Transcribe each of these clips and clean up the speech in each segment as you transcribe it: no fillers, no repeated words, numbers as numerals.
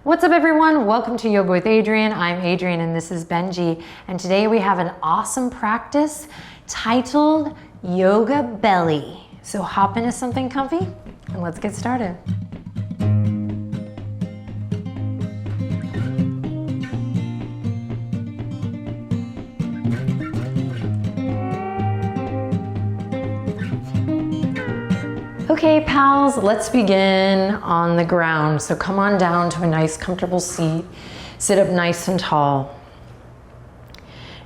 What's up everyone? Welcome to Yoga with Adriene. I'm Adriene and this is Benji. And today we have an awesome practice titled Yoga Belly. So hop into something comfy and let's get started. Okay, pals, let's begin on the ground. So come on down to a nice, comfortable seat. Sit up nice and tall.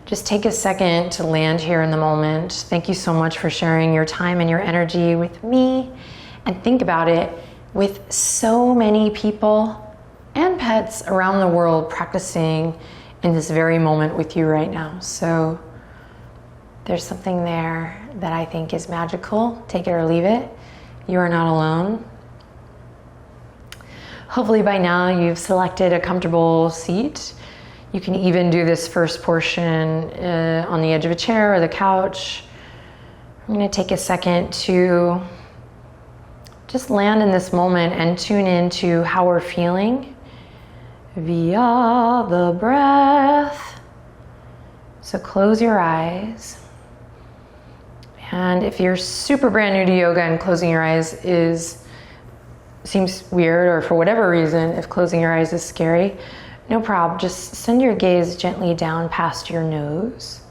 Just take a second to land here in the moment. Thank you so much for sharing your time and your energy with me. And think about it, with so many people and pets around the world practicing in this very moment with you right now. So there's something there that I think is magical. Take it or leave it. You are not alone. Hopefully by now you've selected a comfortable seat. You can even do this first portion on the edge of a chair or the couch. I'm going to take a second to just land in this moment and tune into how we're feeling via the breath. So close your eyes. And if you're super brand new to yoga and closing your eyes seems weird, or for whatever reason, if closing your eyes is scary, no problem. Just send your gaze gently down past your nose.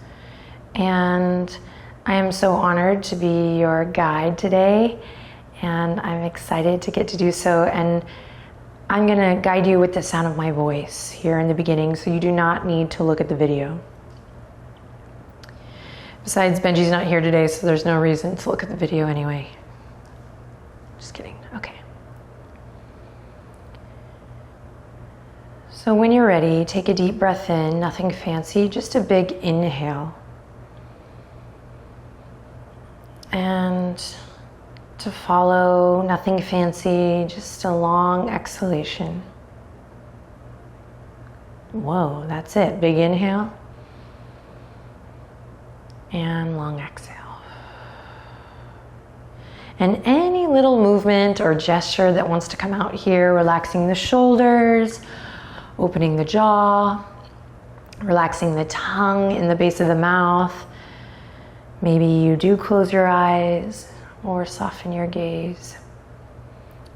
And I am so honored to be your guide today, and I'm excited to get to do so. And I'm gonna guide you with the sound of my voice here in the beginning, so you do not need to look at the video. Besides, Benji's not here today, so there's no reason to look at the video anyway. Just kidding, okay. So when you're ready, take a deep breath in, nothing fancy, just a big inhale. And to follow, nothing fancy, just a long exhalation. Whoa, that's it, big inhale. And long exhale. And any little movement or gesture that wants to come out here, relaxing the shoulders, opening the jaw, relaxing the tongue in the base of the mouth. Maybe you do close your eyes or soften your gaze.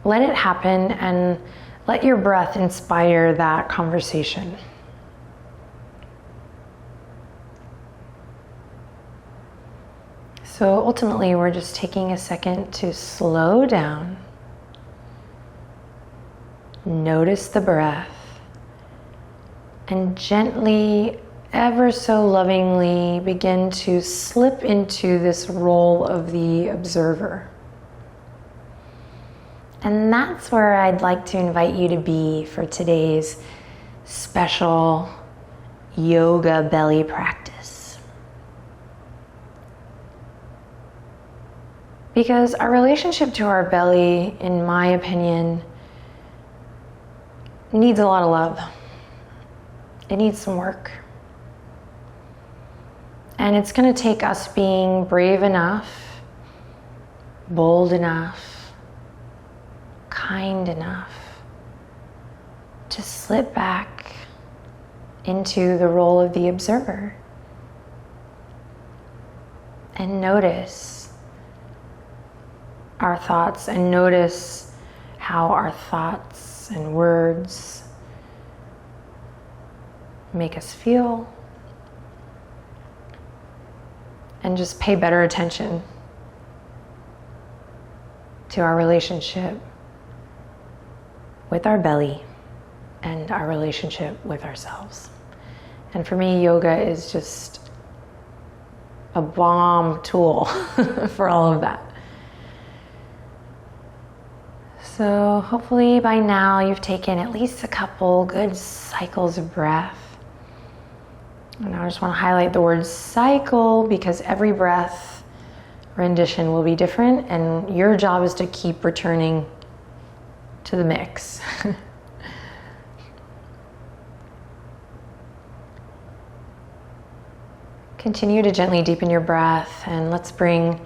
Let it happen and let your breath inspire that conversation. So ultimately, we're just taking a second to slow down. Notice the breath. And gently, ever so lovingly, begin to slip into this role of the observer. And that's where I'd like to invite you to be for today's special yoga belly practice. Because our relationship to our belly, in my opinion, needs a lot of love. It needs some work. And it's going to take us being brave enough, bold enough, kind enough to slip back into the role of the observer and notice our thoughts and notice how our thoughts and words make us feel, and just pay better attention to our relationship with our belly and our relationship with ourselves. And for me, yoga is just a bomb tool for all of that. So hopefully by now you've taken at least a couple good cycles of breath. And I just want to highlight the word cycle because every breath rendition will be different, and your job is to keep returning to the mix. Continue to gently deepen your breath, and let's bring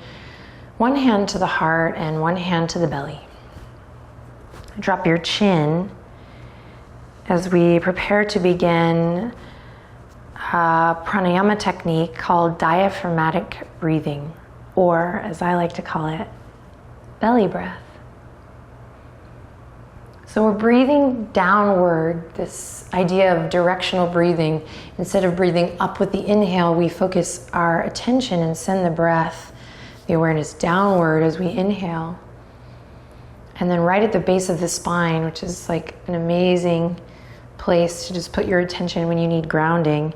one hand to the heart and one hand to the belly. Drop your chin as we prepare to begin a pranayama technique called diaphragmatic breathing, or as I like to call it, belly breath. So we're breathing downward, this idea of directional breathing. Instead of breathing up with the inhale, we focus our attention and send the breath, the awareness downward as we inhale. And then right at the base of the spine, which is like an amazing place to just put your attention when you need grounding,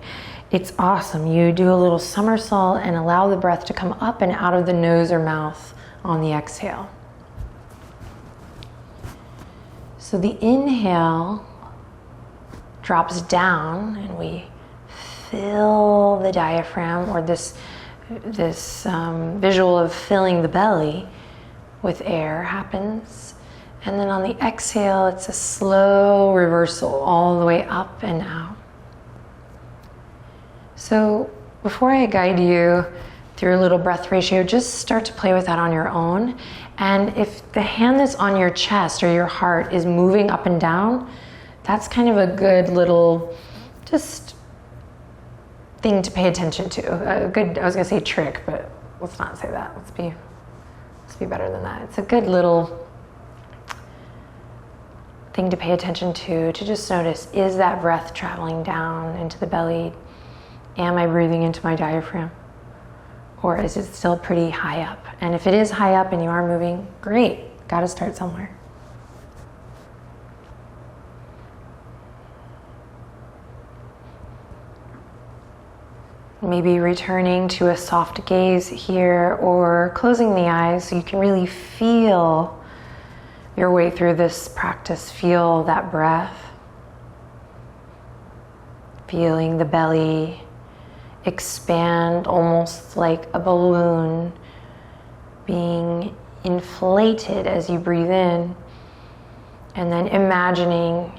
it's awesome. You do a little somersault and allow the breath to come up and out of the nose or mouth on the exhale. So the inhale drops down and we fill the diaphragm, or this visual of filling the belly with air happens. And then on the exhale, it's a slow reversal all the way up and out. So before I guide you through a little breath ratio, just start to play with that on your own. And if the hand that's on your chest or your heart is moving up and down, that's kind of a good little just thing to pay attention to. A good, I was gonna say trick, but let's not say that. Let's be better than that. It's a good little thing to pay attention to just notice, is that breath traveling down into the belly? Am I breathing into my diaphragm? Or is it still pretty high up? And if it is high up and you are moving, great. Got to start somewhere. Maybe returning to a soft gaze here, or closing the eyes so you can really feel your way through this practice. Feel that breath. Feeling the belly expand almost like a balloon, being inflated as you breathe in, and then imagining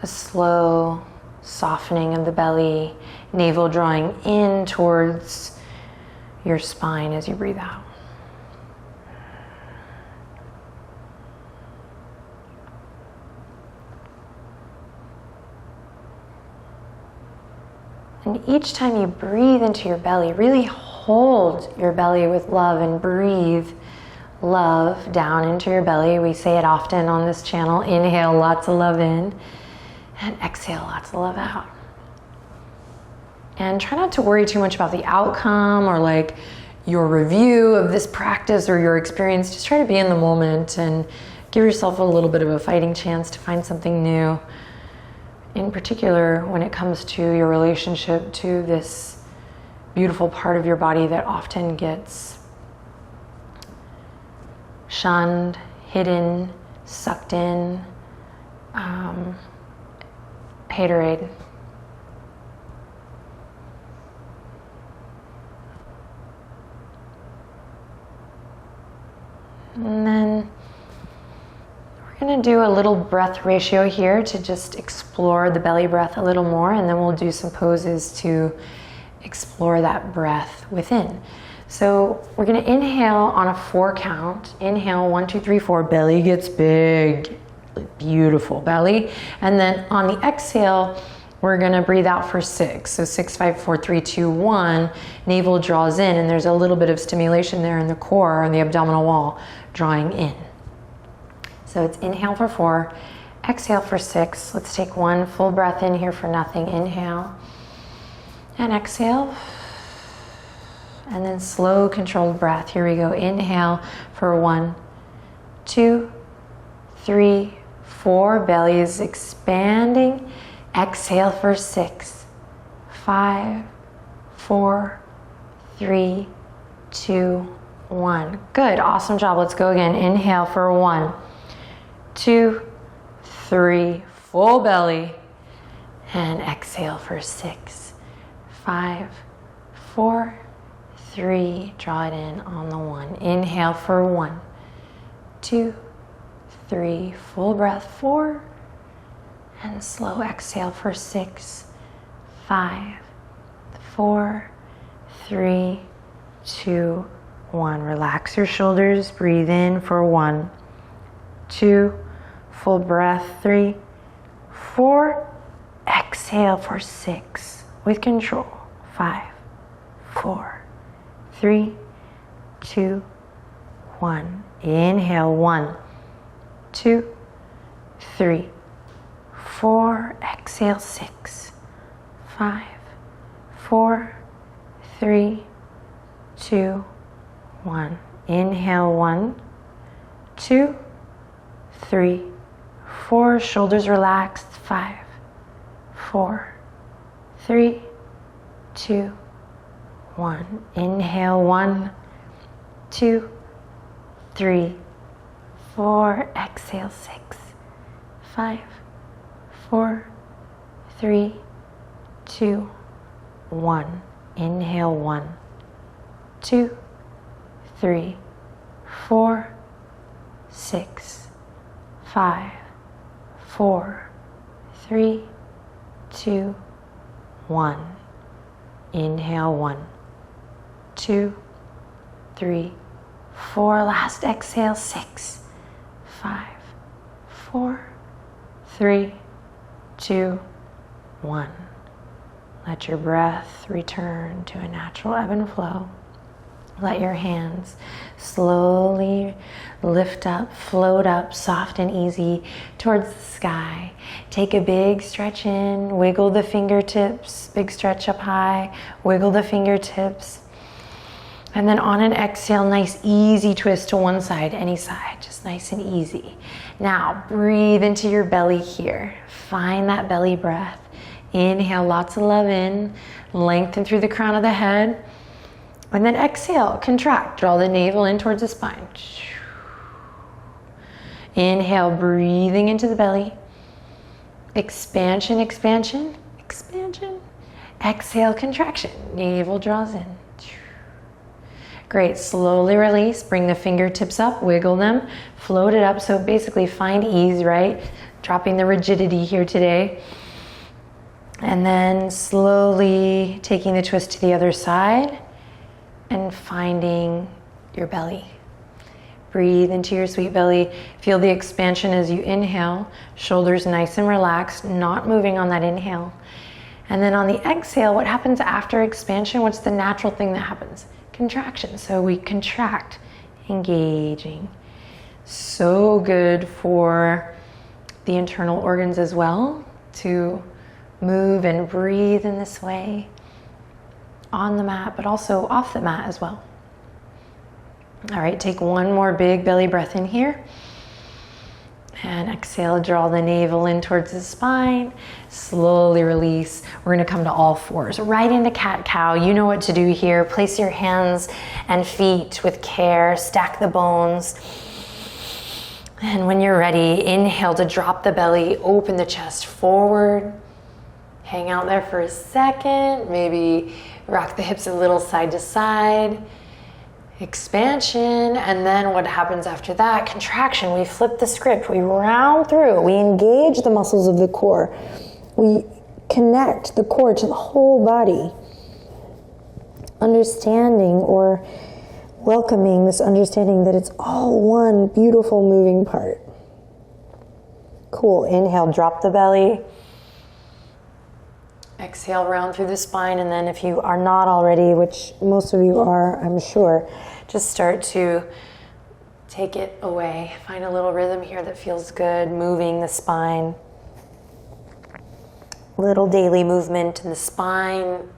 a slow softening of the belly, navel drawing in towards your spine as you breathe out. And each time you breathe into your belly, really hold your belly with love and breathe love down into your belly. We say it often on this channel. Inhale lots of love in and exhale lots of love out. And try not to worry too much about the outcome or like your review of this practice or your experience. Just try to be in the moment and give yourself a little bit of a fighting chance to find something new. In particular, when it comes to your relationship to this beautiful part of your body that often gets shunned, hidden, sucked in, haterade. And then we're going to do a little breath ratio here to just explore the belly breath a little more, and then we'll do some poses to explore that breath within. So we're going to inhale on a 4 count. Inhale, 1, 2, 3, 4. Belly gets big. Beautiful belly. And then on the exhale, we're going to breathe out for 6. So 6, 5, 4, 3, 2, 1. Navel draws in, and there's a little bit of stimulation there in the core and the abdominal wall, drawing in. So it's inhale for 4, exhale for 6. Let's take one full breath in here for nothing. Inhale and exhale. And then slow, controlled breath. Here we go. Inhale for 1, 2, 3, 4. Belly is expanding. Exhale for 6, 5, 4, 3, 2, 1. Good. Awesome job. Let's go again. Inhale for 1, 2, 3. Full belly. And exhale for 6, 5, 4, 3. Draw it in on the 1. Inhale for 1, 2, 3. Full breath. 4. And slow exhale for 6, 5, 4, 3, 2, 1. Relax your shoulders. Breathe in for 1, 2. Full breath. 3, 4. Exhale for 6 with control. 5, 4, 3, 2, 1. Inhale, 1, 2, 3, 4. Exhale, 6, 5, 4, 3, 2, 1. Inhale, 1, 2, 3, 4. Shoulders relaxed. 5, 4, 3, 2, 1. Inhale, 1, 2, 3, 4. Exhale, 6, 5, 4, 3, 2, 1. Inhale, 1, 2, 3, 4, 6, 5, 4, 3, 2, 1. Inhale, 1, 2, 3, 4. Last exhale, 6, 5, 4, 3, 2, 1. Let your breath return to a natural ebb and flow. Let your hands slowly lift up, float up, soft and easy towards the sky. Take a big stretch in, wiggle the fingertips, big stretch up high, wiggle the fingertips. And then on an exhale, nice easy twist to one side, any side, just nice and easy. Now breathe into your belly here. Find that belly breath. Inhale, lots of love in, lengthen through the crown of the head. And then exhale, contract, draw the navel in towards the spine. Inhale, breathing into the belly. Expansion, expansion, expansion. Exhale, contraction, navel draws in. Great, slowly release, bring the fingertips up, wiggle them, float it up. So basically find ease, right? Dropping the rigidity here today. And then slowly taking the twist to the other side and finding your belly. Breathe into your sweet belly. Feel the expansion as you inhale. Shoulders nice and relaxed, not moving on that inhale. And then on the exhale, what happens after expansion? What's the natural thing that happens? Contraction. So we contract, engaging. So good for the internal organs as well to move and breathe in this way on the mat, but also off the mat as well. All right, take one more big belly breath in here. And exhale, draw the navel in towards the spine. Slowly release. We're gonna come to all fours, right into cat-cow. You know what to do here. Place your hands and feet with care. Stack the bones. And when you're ready, inhale to drop the belly, open the chest forward. Hang out there for a second. Maybe rock the hips a little side to side. Expansion, and then what happens after that? Contraction. We flip the script. We round through. We engage the muscles of the core. We connect the core to the whole body. Understanding or welcoming this understanding that it's all one beautiful moving part. Cool. Inhale, drop the belly. Exhale, round through the spine, and then if you are not already, which most of you are, I'm sure, just start to take it away. Find a little rhythm here that feels good, moving the spine. Little daily movement in the spine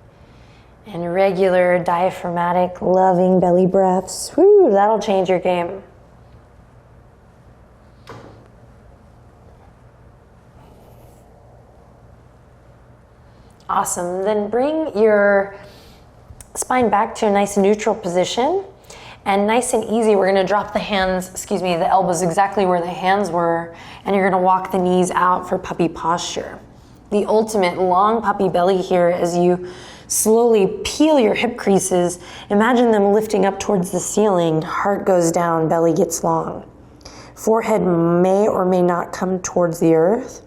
and regular diaphragmatic, loving belly breaths. Woo, that'll change your game. Awesome. Then bring your spine back to a nice neutral position. And nice and easy, we're gonna drop the hands, the elbows exactly where the hands were, and you're gonna walk the knees out for puppy posture. The ultimate long puppy belly here as you slowly peel your hip creases. Imagine them lifting up towards the ceiling. Heart goes down, belly gets long. Forehead may or may not come towards the earth.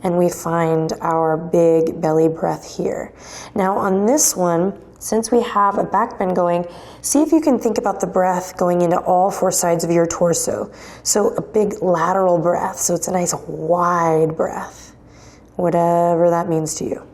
And we find our big belly breath here. Now on this one, Since we have a back bend going, see if you can think about the breath going into all four sides of your torso. So a big lateral breath, so it's a nice wide breath, whatever that means to you.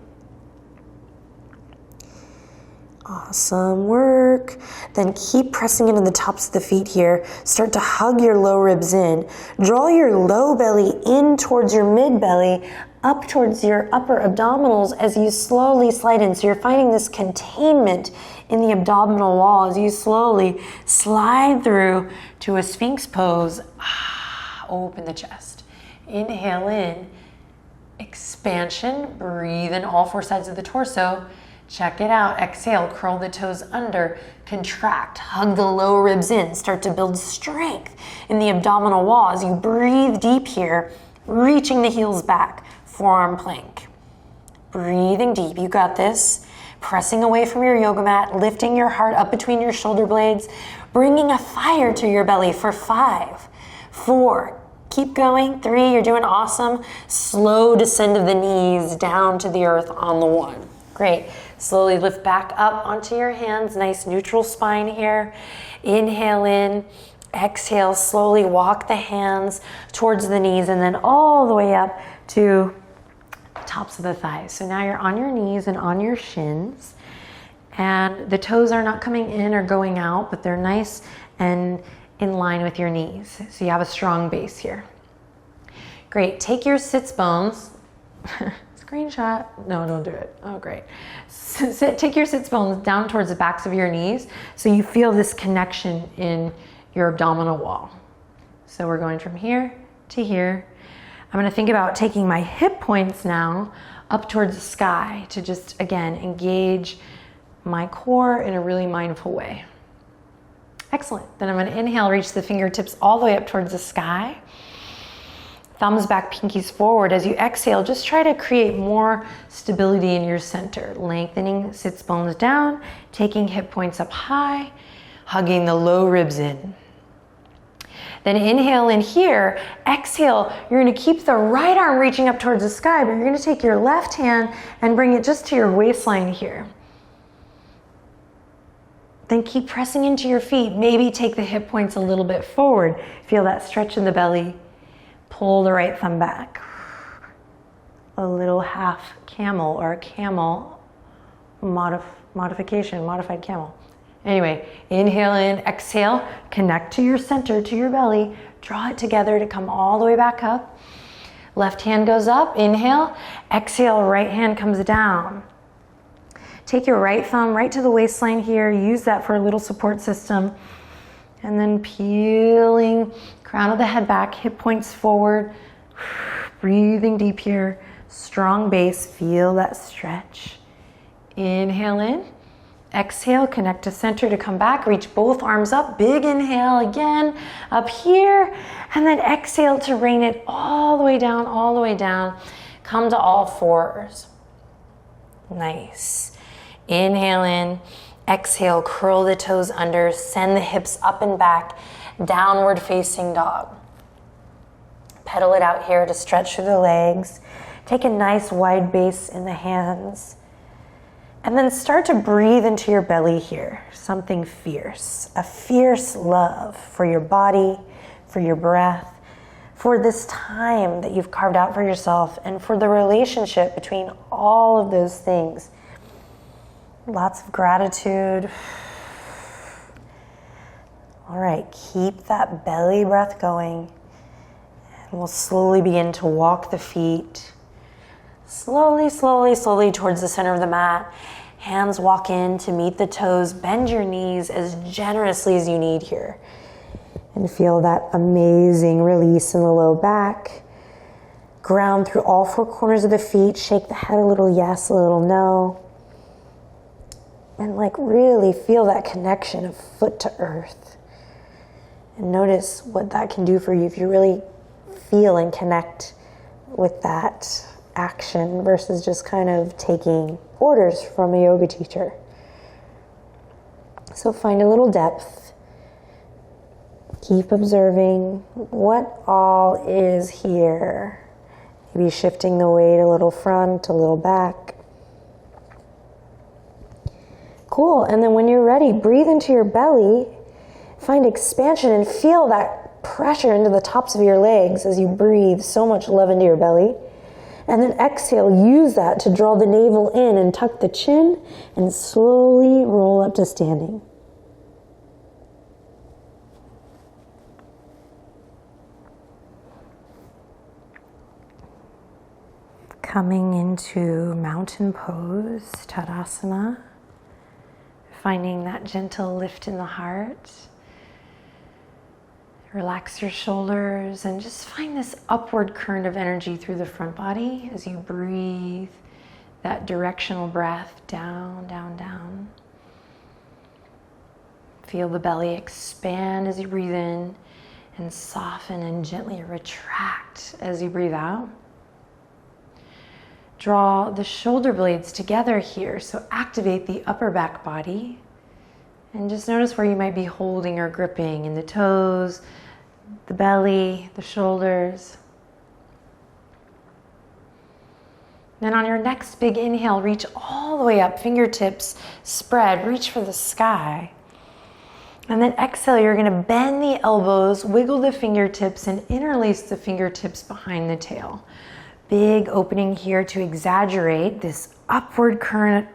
Awesome work. Then keep pressing into the tops of the feet here. Start to hug your low ribs in. Draw your low belly in towards your mid belly, up towards your upper abdominals as you slowly slide in. So you're finding this containment in the abdominal wall as you slowly slide through to a Sphinx pose. Open the chest. Inhale in. Expansion. Breathe in all four sides of the torso. Check it out. Exhale, curl the toes under, contract, hug the low ribs in, start to build strength in the abdominal wall as you breathe deep here, reaching the heels back, forearm plank. Breathing deep, you got this. Pressing away from your yoga mat, lifting your heart up between your shoulder blades, bringing a fire to your belly for 5, 4, keep going, 3, you're doing awesome. Slow descend of the knees down to the earth on the 1. Great. Slowly lift back up onto your hands. Nice neutral spine here. Inhale in. Exhale. Slowly walk the hands towards the knees and then all the way up to the tops of the thighs. So now you're on your knees and on your shins. And the toes are not coming in or going out, but they're nice and in line with your knees. So you have a strong base here. Great. Take your sits bones. Screenshot. No, don't do it. Oh, great. Take your sits bones down towards the backs of your knees so you feel this connection in your abdominal wall. So we're going from here to here. I'm going to think about taking my hip points now up towards the sky to just, again, engage my core in a really mindful way. Excellent. Then I'm going to inhale, reach the fingertips all the way up towards the sky. Thumbs back, pinkies forward. As you exhale, just try to create more stability in your center. Lengthening sits bones down, taking hip points up high, hugging the low ribs in. Then inhale in here, exhale, you're gonna keep the right arm reaching up towards the sky, but you're gonna take your left hand and bring it just to your waistline here. Then keep pressing into your feet. Maybe take the hip points a little bit forward. Feel that stretch in the belly. Pull the right thumb back. A little half camel or a camel modification, modified camel. Anyway, inhale in, exhale, connect to your center, to your belly. Draw it together to come all the way back up. Left hand goes up, inhale. Exhale, right hand comes down. Take your right thumb right to the waistline here. Use that for a little support system. And then peeling crown of the head back, hip points forward. Breathing deep here. Strong base. Feel that stretch. Inhale in. Exhale, connect to center to come back. Reach both arms up. Big inhale again. Up here. And then exhale to rain it all the way down, all the way down. Come to all fours. Nice. Inhale in. Exhale, curl the toes under, send the hips up and back, downward facing dog. Pedal it out here to stretch through the legs. Take a nice wide base in the hands. And then start to breathe into your belly here. Something fierce, a fierce love for your body, for your breath, for this time that you've carved out for yourself, and for the relationship between all of those things. Lots of gratitude. All right, keep that belly breath going. And we'll slowly begin to walk the feet. Slowly, slowly, slowly towards the center of the mat. Hands walk in to meet the toes. Bend your knees as generously as you need here. And feel that amazing release in the low back. Ground through all four corners of the feet. Shake the head a little yes, a little no. And really feel that connection of foot to earth. And notice what that can do for you if you really feel and connect with that action versus just kind of taking orders from a yoga teacher. So find a little depth. Keep observing what all is here. Maybe shifting the weight a little front, a little back. Cool, and then when you're ready, breathe into your belly, find expansion and feel that pressure into the tops of your legs as you breathe so much love into your belly. And then exhale, use that to draw the navel in and tuck the chin and slowly roll up to standing. Coming into mountain pose, Tadasana. Finding that gentle lift in the heart. Relax your shoulders and just find this upward current of energy through the front body as you breathe that directional breath down, down, down. Feel the belly expand as you breathe in and soften and gently retract as you breathe out. Draw the shoulder blades together here, so activate the upper back body. And just notice where you might be holding or gripping in the toes, the belly, the shoulders. Then on your next big inhale, reach all the way up, fingertips spread, reach for the sky. And then exhale, you're gonna bend the elbows, wiggle the fingertips, and interlace the fingertips behind the tail. Big opening here to exaggerate this upward current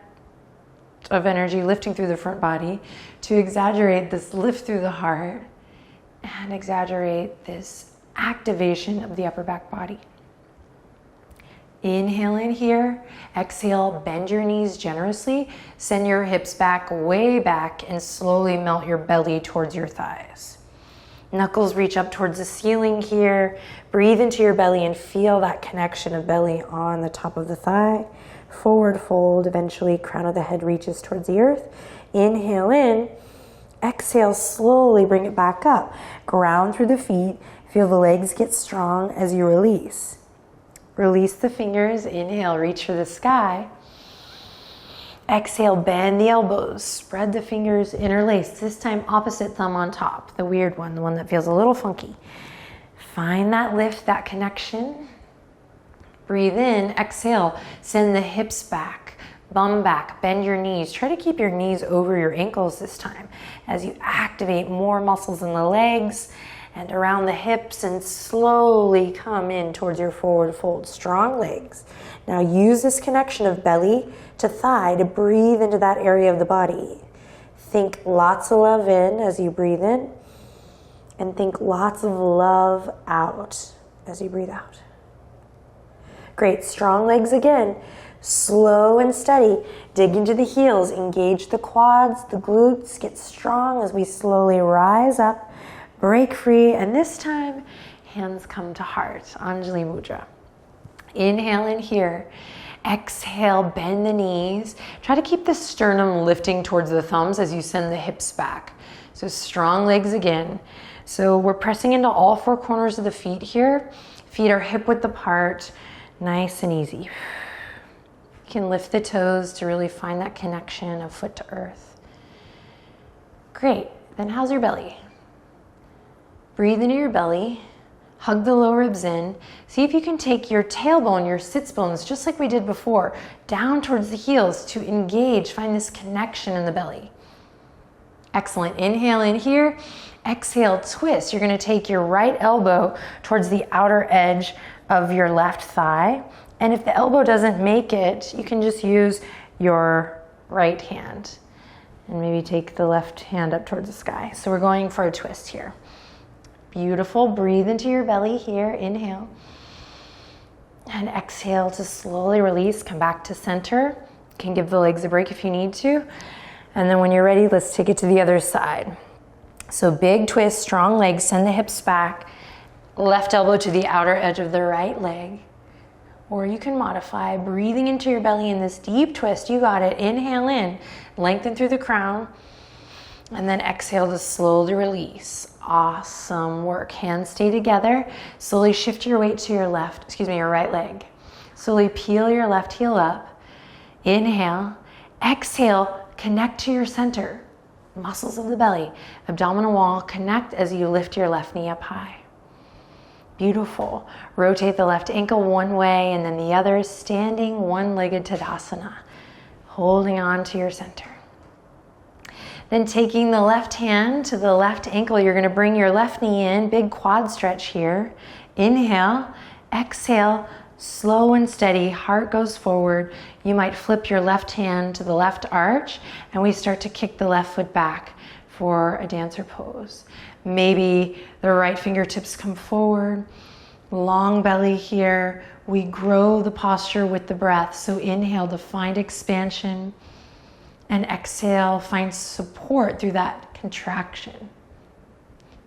of energy lifting through the front body, to exaggerate this lift through the heart, and exaggerate this activation of the upper back body. Inhale in here, exhale, bend your knees generously, send your hips back, way back, and slowly melt your belly towards your thighs. Knuckles reach up towards the ceiling here. Breathe into your belly and feel that connection of belly on the top of the thigh. Forward fold, eventually crown of the head reaches towards the earth. Inhale in, exhale, slowly bring it back up. Ground through the feet, feel the legs get strong as you release. Release the fingers, inhale, reach for the sky. Exhale, bend the elbows, spread the fingers, interlace. This time opposite thumb on top, the weird one, the one that feels a little funky. Find that lift, that connection. Breathe in, exhale, send the hips back, bum back, bend your knees. Try to keep your knees over your ankles this time as you activate more muscles in the legs and around the hips and slowly come in towards your forward fold. Strong legs. Now use this connection of belly to thigh to breathe into that area of the body. Think lots of love in as you breathe in, and think lots of love out as you breathe out. Great, strong legs again. Slow and steady. Dig into the heels, engage the quads, the glutes, get strong as we slowly rise up, break free, and this time, hands come to heart, Anjali Mudra. Inhale in here. Exhale, bend the knees. Try to keep the sternum lifting towards the thumbs as you send the hips back. So strong legs again. So we're pressing into all four corners of the feet here. Feet are hip width apart, nice and easy. You can lift the toes to really find that connection of foot to earth. Great, then how's your belly? Breathe into your belly. Hug the low ribs in. See if you can take your tailbone, your sits bones, just like we did before, down towards the heels to engage, find this connection in the belly. Excellent. Inhale in here. Exhale, twist. You're going to take your right elbow towards the outer edge of your left thigh. And if the elbow doesn't make it, you can just use your right hand and maybe take the left hand up towards the sky. So we're going for a twist here. Beautiful. Breathe into your belly here. Inhale. And exhale to slowly release. Come back to center. You can give the legs a break if you need to. And then when you're ready, let's take it to the other side. So big twist, strong legs, send the hips back. Left elbow to the outer edge of the right leg. Or you can modify, breathing into your belly in this deep twist. You got it. Inhale in. Lengthen through the crown. And then exhale to slowly release. Awesome work. Hands stay together. Slowly shift your weight to your your right leg. Slowly peel your left heel up. Inhale. Exhale. Connect to your center. Muscles of the belly. Abdominal wall. Connect as you lift your left knee up high. Beautiful. Rotate the left ankle one way and then the other. Standing one-legged Tadasana. Holding on to your center. Then taking the left hand to the left ankle, you're gonna bring your left knee in, big quad stretch here. Inhale, exhale, slow and steady, heart goes forward. You might flip your left hand to the left arch and we start to kick the left foot back for a dancer pose. Maybe the right fingertips come forward, long belly here. We grow the posture with the breath. So inhale to find expansion and exhale, find support through that contraction.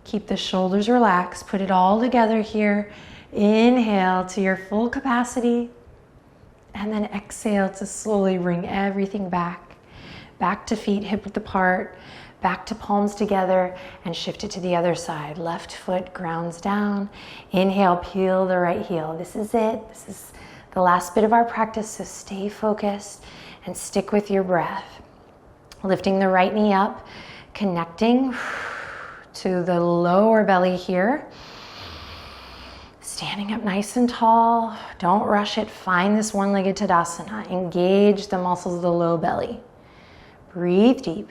Keep the shoulders relaxed, put it all together here. Inhale to your full capacity and then exhale to slowly bring everything back. Back to feet hip width apart, back to palms together and shift it to the other side. Left foot grounds down. Inhale, peel the right heel. This is it. This is the last bit of our practice, so stay focused and stick with your breath. Lifting the right knee up, connecting to the lower belly here. Standing up nice and tall. Don't rush it. Find this one-legged Tadasana. Engage the muscles of the low belly. Breathe deep.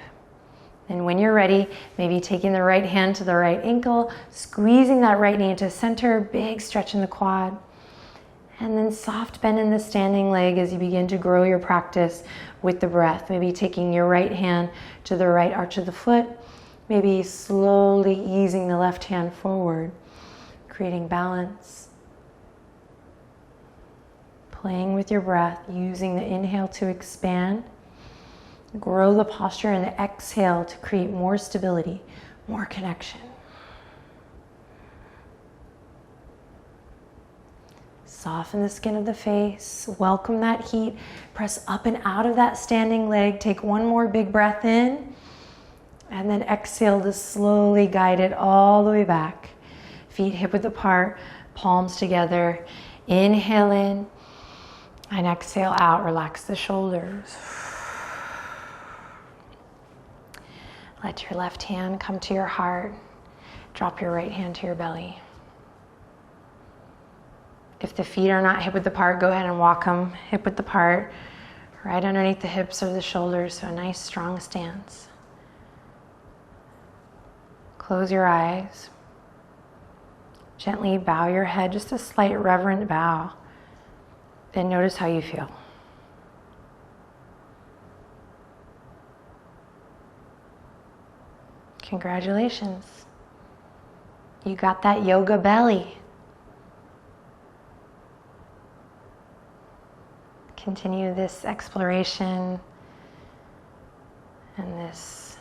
And when you're ready, maybe taking the right hand to the right ankle, squeezing that right knee into center, big stretch in the quad. And then soft bend in the standing leg as you begin to grow your practice with the breath. Maybe taking your right hand to the right arch of the foot. Maybe slowly easing the left hand forward, creating balance. Playing with your breath, using the inhale to expand. Grow the posture and the exhale to create more stability, more connection. Soften the skin of the face, welcome that heat. Press up and out of that standing leg. Take one more big breath in and then exhale to slowly guide it all the way back. Feet hip width apart, palms together. Inhale in and exhale out. Relax the shoulders. Let your left hand come to your heart. Drop your right hand to your belly. If the feet are not hip width apart, go ahead and walk them hip width apart, right underneath the hips or the shoulders, so a nice strong stance. Close your eyes. Gently bow your head, just a slight reverent bow. Then notice how you feel. Congratulations. You got that yoga belly. Continue this exploration and this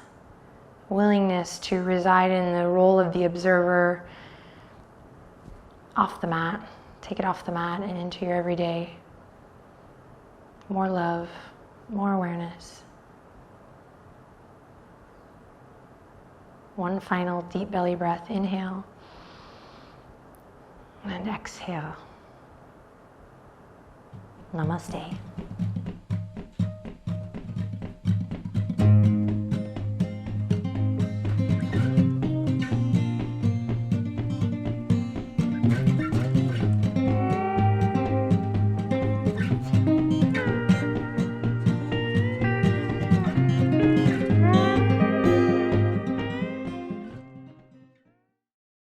willingness to reside in the role of the observer off the mat. Take it off the mat and into your everyday. More love, more awareness. One final deep belly breath. Inhale and exhale. Namaste.